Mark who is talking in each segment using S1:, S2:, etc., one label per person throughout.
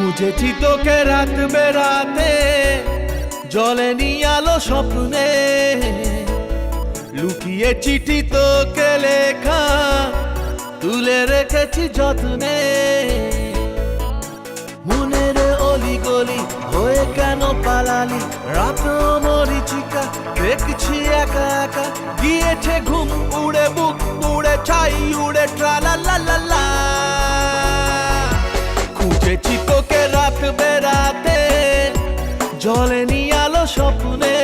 S1: খুঁজেছি তোকে রাত বেরাতে, জ্বলেনি আলো স্বপ্নে, লুকিয়ে চিঠি তোকে লেখা তুলে রেখেছি যত্নে। মনের অলি গলি হয়ে কেন পালালি, রাত মরিচিকা দেখছি একা একা, গিয়েছে ঘুম উড়ে বুক উড়ে ছাই উড়ে ট্রালা লা লা লা। খুঁজেছি তোকে রাত বেরাতে, জ্বলেনি আলো স্বপ্নে,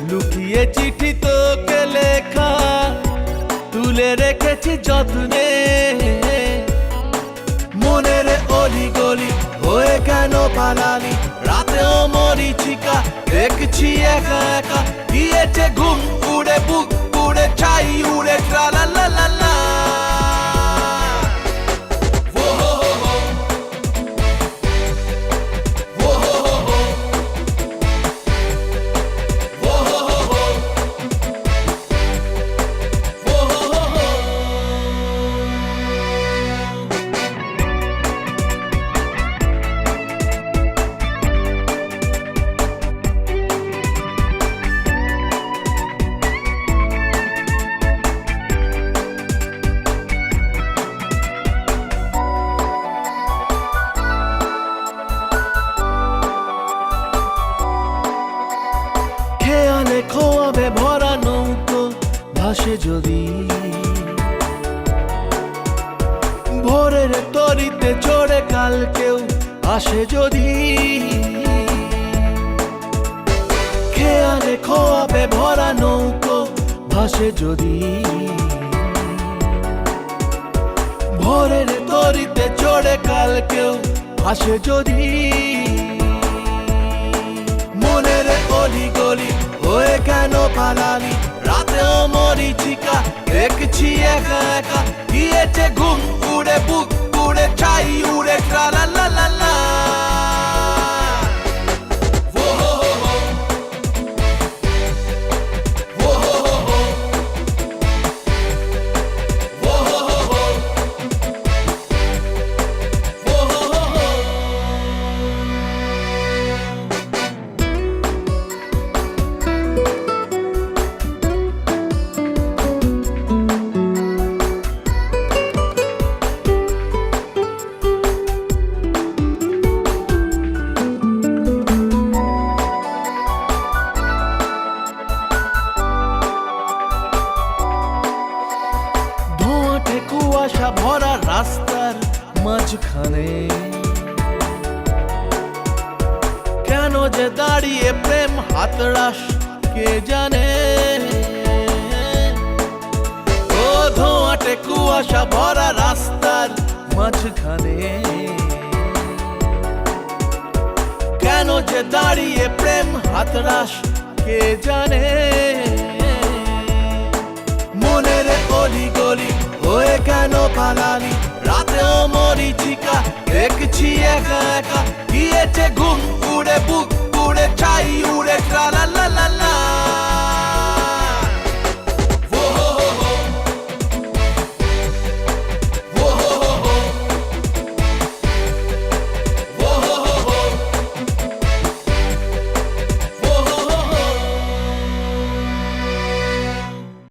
S1: লুকিয়ে চিঠি তোকে লেখা তুলে রেখেছি যত্নে। মনের অলি গলি হয়ে কেন পালালি, রাতেও মরিচিকা দেখছি একা একা, গিয়েছে ঘুম উড়ে বুক উড়ে ছাই উড়ে ট্রালা লা লা লা। খেয়ালে খোয়াবে ভরা নৌকো ভাসে যদি, ভোরের তরিতে চড়ে কাল কেউ আসে যদি। খেয়ালে খোয়াবে ভরা নৌকো ভাসে যদি, ভোরের তরিতে চড়ে কাল কেউ আসে যদি। মনের অলি গলি হয়ে কেন পালালি, রাতেও মরিচিকা দেখছি একা একা, গিয়েছে ঘুম উড়ে বুক উড়ে ছাই উড়ে ট্রালা লা লা লা। কুয়াশা ভরা রাস্তার মাঝখানে, কেন যে দাঁড়িয়ে প্রেম হাতড়াস কে জানে। ও ধোঁয়াটে কুয়াশা ভরা রাস্তার মাঝখানে, কেন যে দাঁড়িয়ে প্রেম হাতড়াস কে জানে। মনের অলি গলি হয়ে কেন পালালি, রাতেও মরিচিকা দেখছি একা একা, গিয়েছে ঘুম উড়ে বুক উড়ে ছাই উড়ে ট্রালা লা লা লা।